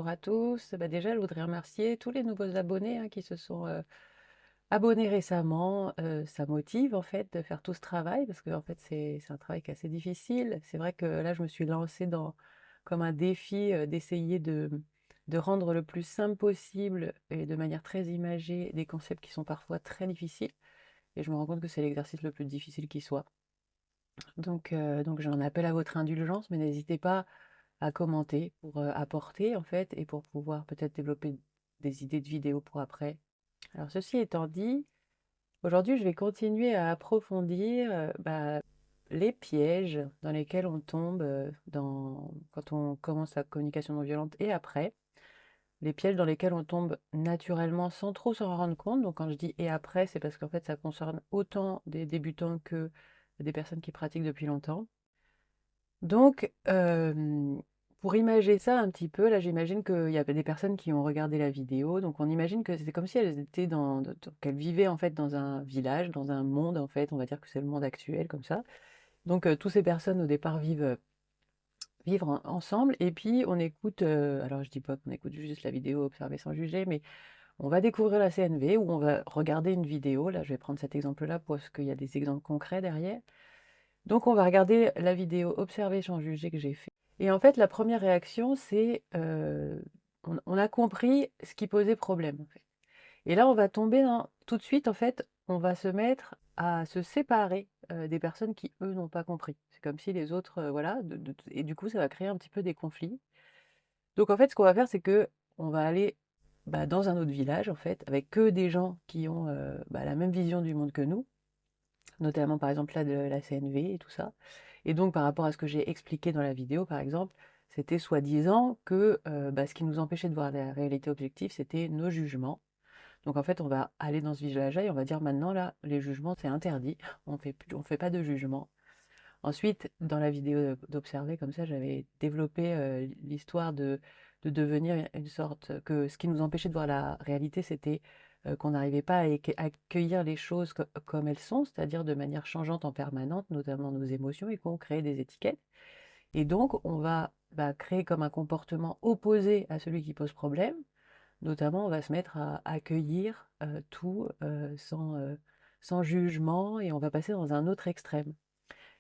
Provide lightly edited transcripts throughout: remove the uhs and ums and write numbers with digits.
bonjour à tous. Bah, déjà, je voudrais remercier tous les nouveaux abonnés qui se sont abonnés récemment. Ça motive en fait de faire tout ce travail parce que en fait c'est un travail qui est assez difficile. C'est vrai que là, je me suis lancée dans comme un défi d'essayer de rendre le plus simple possible et de manière très imagée des concepts qui sont parfois très difficiles. Et je me rends compte que c'est l'exercice le plus difficile qui soit. Donc j'en appelle à votre indulgence, mais n'hésitez pas à commenter pour apporter en fait et pour pouvoir peut-être développer des idées de vidéos pour après. Alors ceci étant dit, aujourd'hui je vais continuer à approfondir les pièges dans lesquels on tombe quand on commence la communication non violente et après, les pièges dans lesquels on tombe naturellement sans trop s'en rendre compte. Donc quand je dis et après, c'est parce qu'en fait ça concerne autant des débutants que des personnes qui pratiquent depuis longtemps. Donc, pour imager ça un petit peu, là, j'imagine qu'il y avait des personnes qui ont regardé la vidéo, donc on imagine que c'était comme si elles étaient qu'elles vivaient en fait dans un village, dans un monde en fait, on va dire que c'est le monde actuel comme ça. Donc, toutes ces personnes au départ vivent ensemble, et puis on écoute, alors je dis pas qu'on écoute juste la vidéo, observer sans juger, mais on va découvrir la CNV où on va regarder une vidéo. Là, je vais prendre cet exemple-là parce qu'il y a des exemples concrets derrière. Donc on va regarder la vidéo observer sans juger que j'ai fait. Et en fait, la première réaction, c'est on a compris ce qui posait problème, en fait. Et là, on va tomber dans tout de suite, en fait, on va se mettre à se séparer des personnes qui, eux, n'ont pas compris. C'est comme si les autres, voilà, et du coup, ça va créer un petit peu des conflits. Donc en fait, ce qu'on va faire, c'est que on va aller dans un autre village, en fait, avec que des gens qui ont la même vision du monde que nous, notamment par exemple là de la CNV et tout ça. Et donc par rapport à ce que j'ai expliqué dans la vidéo, par exemple, c'était soi-disant que ce qui nous empêchait de voir la réalité objective, c'était nos jugements. Donc en fait, on va aller dans ce village-là et on va dire maintenant là, les jugements, c'est interdit. On fait pas de jugement. Ensuite, dans la vidéo d'observer, comme ça, j'avais développé l'histoire de devenir une sorte que ce qui nous empêchait de voir la réalité, c'était qu'on n'arrivait pas à accueillir les choses comme elles sont, c'est-à-dire de manière changeante en permanente, notamment nos émotions, et qu'on crée des étiquettes. Et donc, on va créer comme un comportement opposé à celui qui pose problème. Notamment, on va se mettre à accueillir tout sans jugement, et on va passer dans un autre extrême.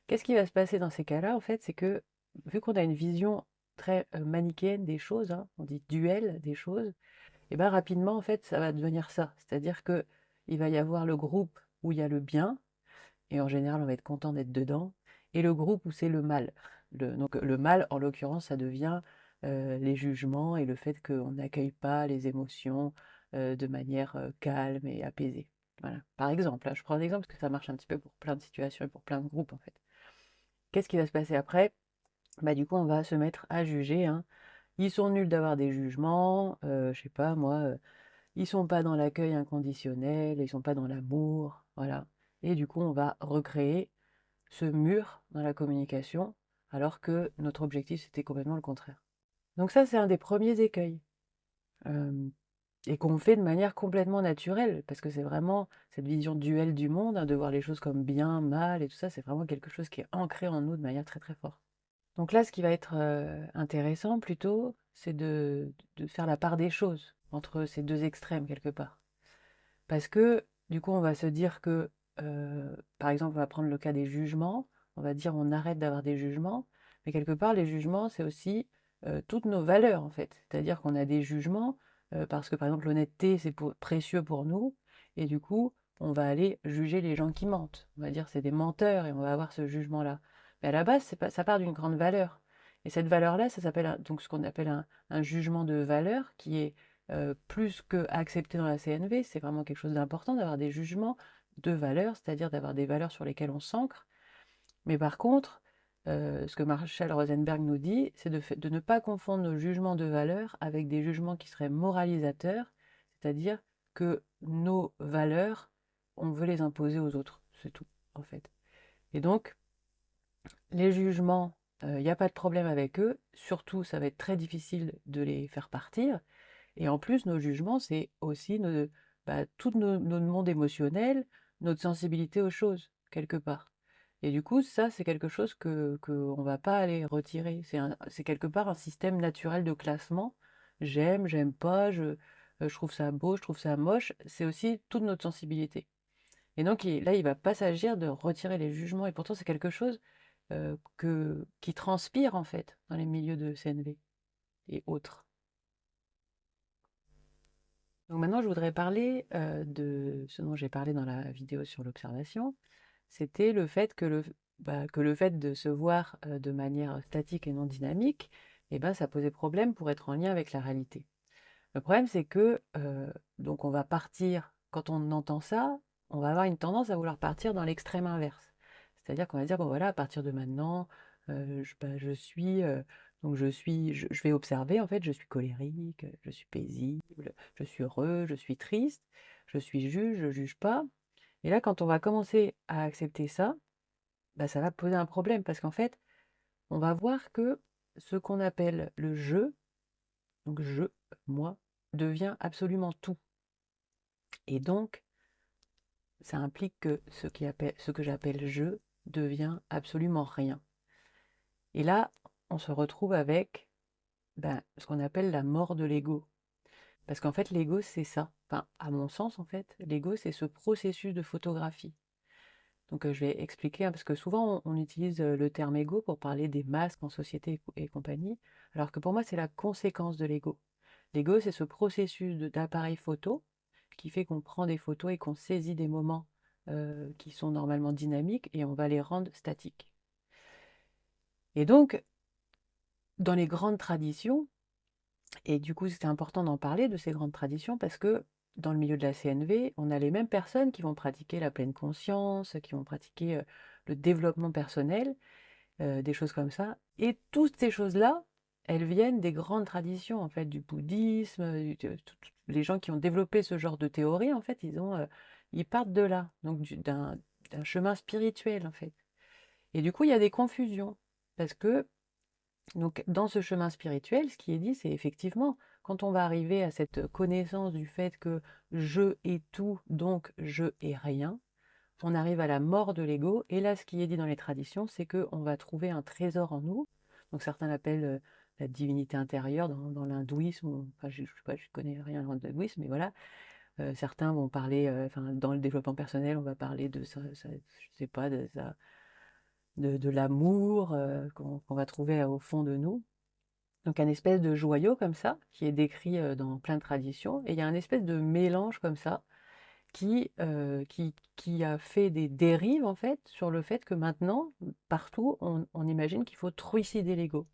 Qu'est-ce qui va se passer dans ces cas-là, en fait, c'est que vu qu'on a une vision très manichéenne des choses, on dit duel des choses, et ben rapidement, en fait, ça va devenir ça. C'est-à-dire que il va y avoir le groupe où il y a le bien, et en général, on va être content d'être dedans, et le groupe où c'est le mal. Donc le mal, en l'occurrence, ça devient les jugements et le fait qu'on n'accueille pas les émotions de manière calme et apaisée. Voilà. Par exemple, je prends un exemple parce que ça marche un petit peu pour plein de situations et pour plein de groupes, en fait. Qu'est-ce qui va se passer après? Du coup, on va se mettre à juger, hein. Ils sont nuls d'avoir des jugements, je sais pas moi, ils sont pas dans l'accueil inconditionnel, ils sont pas dans l'amour, voilà. Et du coup, on va recréer ce mur dans la communication, alors que notre objectif, c'était complètement le contraire. Donc ça, c'est un des premiers écueils, et qu'on fait de manière complètement naturelle, parce que c'est vraiment cette vision duelle du monde, de voir les choses comme bien, mal et tout ça, c'est vraiment quelque chose qui est ancré en nous de manière très très forte. Donc là, ce qui va être intéressant plutôt, c'est de faire la part des choses entre ces deux extrêmes quelque part. Parce que du coup, on va se dire que, par exemple, on va prendre le cas des jugements, on va dire on arrête d'avoir des jugements, mais quelque part, les jugements, c'est aussi toutes nos valeurs en fait. C'est-à-dire qu'on a des jugements parce que, par exemple, l'honnêteté, c'est précieux pour nous, et du coup, on va aller juger les gens qui mentent. On va dire c'est des menteurs et on va avoir ce jugement-là. Mais à la base, c'est pas, ça part d'une grande valeur. Et cette valeur-là, ça s'appelle donc ce qu'on appelle un jugement de valeur qui est plus que accepté dans la CNV, c'est vraiment quelque chose d'important d'avoir des jugements de valeur, c'est-à-dire d'avoir des valeurs sur lesquelles on s'ancre. Mais par contre, ce que Marshall Rosenberg nous dit, c'est de ne pas confondre nos jugements de valeur avec des jugements qui seraient moralisateurs, c'est-à-dire que nos valeurs, on veut les imposer aux autres, c'est tout, en fait. Et donc, les jugements, il n'y a pas de problème avec eux, surtout ça va être très difficile de les faire partir, et en plus, nos jugements, c'est aussi tout notre monde émotionnel, notre sensibilité aux choses, quelque part. Et du coup, ça, c'est quelque chose que on va pas aller retirer. C'est quelque part un système naturel de classement j'aime pas, je trouve ça beau, je trouve ça moche, c'est aussi toute notre sensibilité. Et donc là, il va pas s'agir de retirer les jugements, et pourtant c'est quelque chose qui transpire en fait dans les milieux de CNV et autres. Donc maintenant, je voudrais parler de ce dont j'ai parlé dans la vidéo sur l'observation, c'était le fait que le fait de se voir de manière statique et non dynamique, eh ben, ça posait problème pour être en lien avec la réalité. Le problème, c'est que donc on va partir, quand on entend ça, on va avoir une tendance à vouloir partir dans l'extrême inverse. C'est-à-dire qu'on va dire, bon voilà, à partir de maintenant, je suis, je vais observer, en fait, je suis colérique, je suis paisible, je suis heureux, je suis triste, je suis juge, je juge pas. Et là, quand on va commencer à accepter ça, bah, ça va poser un problème parce qu'en fait, on va voir que ce qu'on appelle le je, donc je, moi, devient absolument tout. Et donc, ça implique que ce que j'appelle je devient absolument rien. Et là, on se retrouve avec ce qu'on appelle la mort de l'ego. Parce qu'en fait, l'ego, c'est ça. Enfin, à mon sens, en fait, l'ego, c'est ce processus de photographie. Donc, je vais expliquer, hein, parce que souvent, on utilise le terme ego pour parler des masques en société et compagnie, alors que pour moi, c'est la conséquence de l'ego. L'ego, c'est ce processus d'appareil photo qui fait qu'on prend des photos et qu'on saisit des moments qui sont normalement dynamiques et on va les rendre statiques. Et donc, dans les grandes traditions, et du coup, c'était important d'en parler de ces grandes traditions parce que dans le milieu de la CNV, on a les mêmes personnes qui vont pratiquer la pleine conscience, qui vont pratiquer le développement personnel, des choses comme ça. Et toutes ces choses-là, elles viennent des grandes traditions, en fait, du bouddhisme, les gens qui ont développé ce genre de théorie, en fait, ils partent de là, donc d'un chemin spirituel, en fait. Et du coup, il y a des confusions, parce que donc, dans ce chemin spirituel, ce qui est dit, c'est effectivement, quand on va arriver à cette connaissance du fait que je est tout, donc je est rien, on arrive à la mort de l'ego. Et là, ce qui est dit dans les traditions, c'est qu'on va trouver un trésor en nous. Donc, certains l'appellent la divinité intérieure dans l'hindouisme. Enfin, je sais pas, je connais rien dans l'hindouisme, mais voilà. Certains vont parler, enfin, dans le développement personnel, on va parler de ça, je sais pas, de l'amour qu'on va trouver au fond de nous. Donc un espèce de joyau comme ça, qui est décrit dans plein de traditions, et il y a un espèce de mélange comme ça, qui a fait des dérives en fait, sur le fait que maintenant, partout, on imagine qu'il faut trucider l'ego.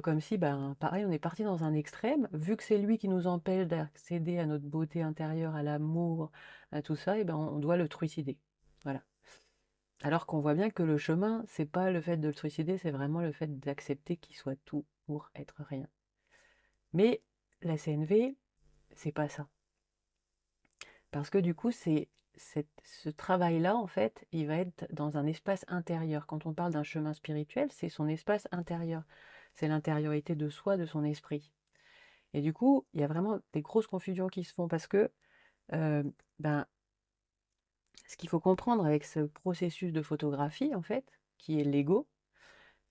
Comme si, pareil, on est parti dans un extrême, vu que c'est lui qui nous empêche d'accéder à notre beauté intérieure, à l'amour, à tout ça, et ben on doit le trucider. Voilà. Alors qu'on voit bien que le chemin, c'est pas le fait de le trucider, c'est vraiment le fait d'accepter qu'il soit tout pour être rien. Mais la CNV, c'est pas ça. Parce que du coup, ce travail-là, en fait, il va être dans un espace intérieur. Quand on parle d'un chemin spirituel, c'est son espace intérieur. C'est l'intériorité de soi, de son esprit. Et du coup, il y a vraiment des grosses confusions qui se font parce que euh, ben, ce qu'il faut comprendre avec ce processus de photographie, en fait, qui est l'ego,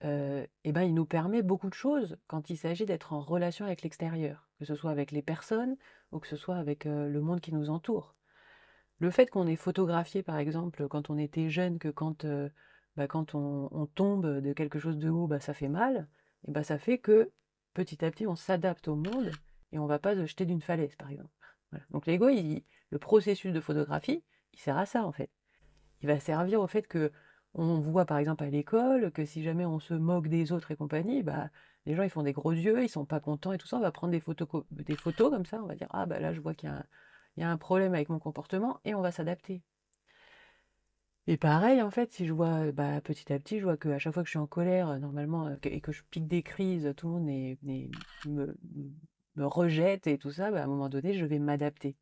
eh ben, il nous permet beaucoup de choses quand il s'agit d'être en relation avec l'extérieur, que ce soit avec les personnes ou que ce soit avec le monde qui nous entoure. Le fait qu'on ait photographié, par exemple, quand on était jeune, que quand on tombe de quelque chose de haut, ça fait mal, et ça fait que petit à petit, on s'adapte au monde et on ne va pas se jeter d'une falaise, par exemple. Voilà. Donc l'ego, le processus de photographie, il sert à ça, en fait. Il va servir au fait que on voit par exemple à l'école que si jamais on se moque des autres et compagnie, les gens ils font des gros yeux, ils sont pas contents et tout ça, on va prendre des photos comme ça, on va dire ah là je vois il y a un problème avec mon comportement et on va s'adapter. Et pareil en fait, si je vois petit à petit, je vois qu'à chaque fois que je suis en colère, normalement, et que je pique des crises, tout le monde me, me rejette et tout ça, à un moment donné, je vais m'adapter.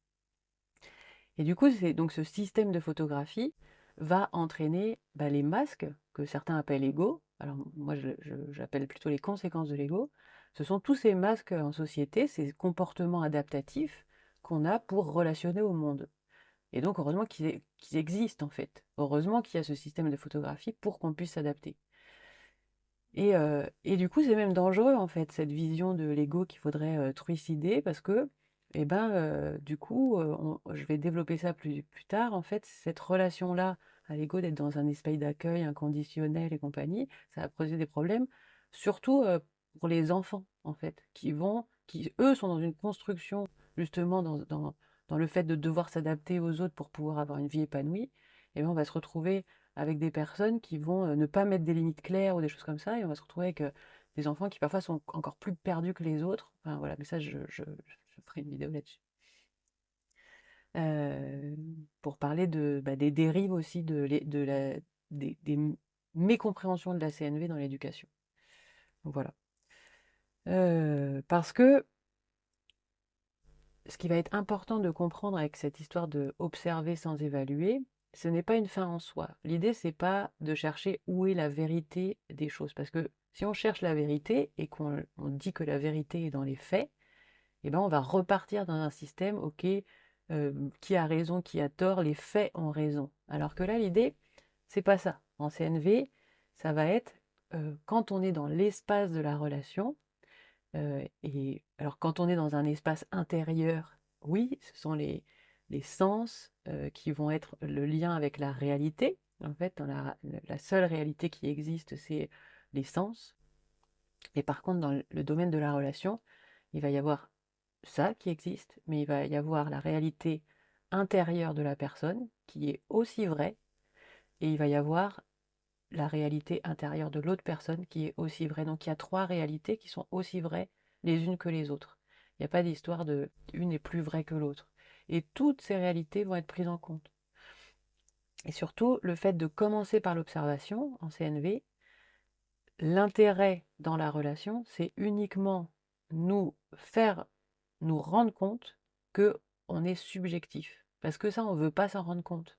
Et du coup, c'est donc ce système de photographie va entraîner les masques que certains appellent ego. Alors moi, j'appelle plutôt les conséquences de l'ego. Ce sont tous ces masques en société, ces comportements adaptatifs qu'on a pour relationner au monde. Et donc, heureusement qu'ils existent en fait. Heureusement qu'il y a ce système de photographie pour qu'on puisse s'adapter. Et du coup, c'est même dangereux, en fait, cette vision de l'ego qu'il faudrait trucider, parce que, eh ben, du coup, je vais développer ça plus tard. En fait, cette relation-là à l'ego, d'être dans un espace d'accueil inconditionnel et compagnie, ça va poser des problèmes, surtout pour les enfants, en fait, qui eux sont dans une construction, justement, dans le fait de devoir s'adapter aux autres pour pouvoir avoir une vie épanouie. Et ben, on va se retrouver avec des personnes qui vont ne pas mettre des limites claires ou des choses comme ça, et on va se retrouver avec des enfants qui parfois sont encore plus perdus que les autres. Enfin voilà, mais ça, je ferai une vidéo là-dessus. Euh, pour parler des dérives aussi des mécompréhensions de la CNV dans l'éducation. Donc voilà. Parce que ce qui va être important de comprendre avec cette histoire de observer sans évaluer, ce n'est pas une fin en soi. L'idée, c'est pas de chercher où est la vérité des choses. Parce que si on cherche la vérité et qu'on dit que la vérité est dans les faits, eh ben on va repartir dans un système, ok, qui a raison, qui a tort, les faits ont raison. Alors que là, l'idée, c'est pas ça. En CNV, ça va être quand on est dans l'espace de la relation, et alors quand on est dans un espace intérieur, oui, ce sont les sens qui vont être le lien avec la réalité. En fait, dans la seule réalité qui existe, c'est les sens. Et par contre, dans le domaine de la relation, il va y avoir ça qui existe, mais il va y avoir la réalité intérieure de la personne qui est aussi vraie, et il va y avoir la réalité intérieure de l'autre personne qui est aussi vraie. Donc il y a trois réalités qui sont aussi vraies les unes que les autres. Il n'y a pas d'histoire de une est plus vraie que l'autre. Et toutes ces réalités vont être prises en compte. Et surtout, le fait de commencer par l'observation en CNV, l'intérêt dans la relation, c'est uniquement nous rendre compte que on est subjectif. Parce que ça, on ne veut pas s'en rendre compte.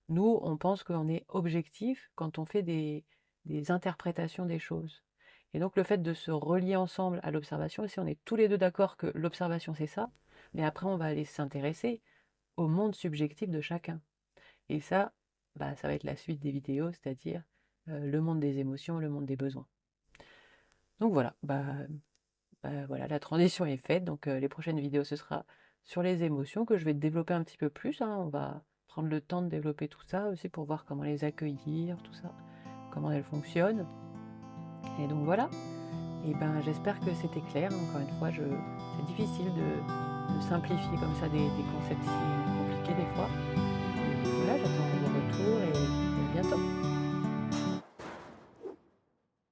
Nous, on pense qu'on est objectif quand on fait des interprétations des choses. Et donc le fait de se relier ensemble à l'observation, si on est tous les deux d'accord que l'observation c'est ça, mais après on va aller s'intéresser au monde subjectif de chacun. Et ça, ça va être la suite des vidéos, c'est-à-dire le monde des émotions, le monde des besoins. Donc voilà, voilà, la transition est faite. Donc les prochaines vidéos, ce sera sur les émotions que je vais développer un petit peu plus, hein. On va prendre le temps de développer tout ça aussi pour voir comment les accueillir, tout ça, comment elles fonctionnent. Et donc voilà. Et ben j'espère que c'était clair. Encore une fois, c'est difficile de simplifier comme ça des concepts si compliqués des fois. Et voilà, j'attends vos retours et à bientôt.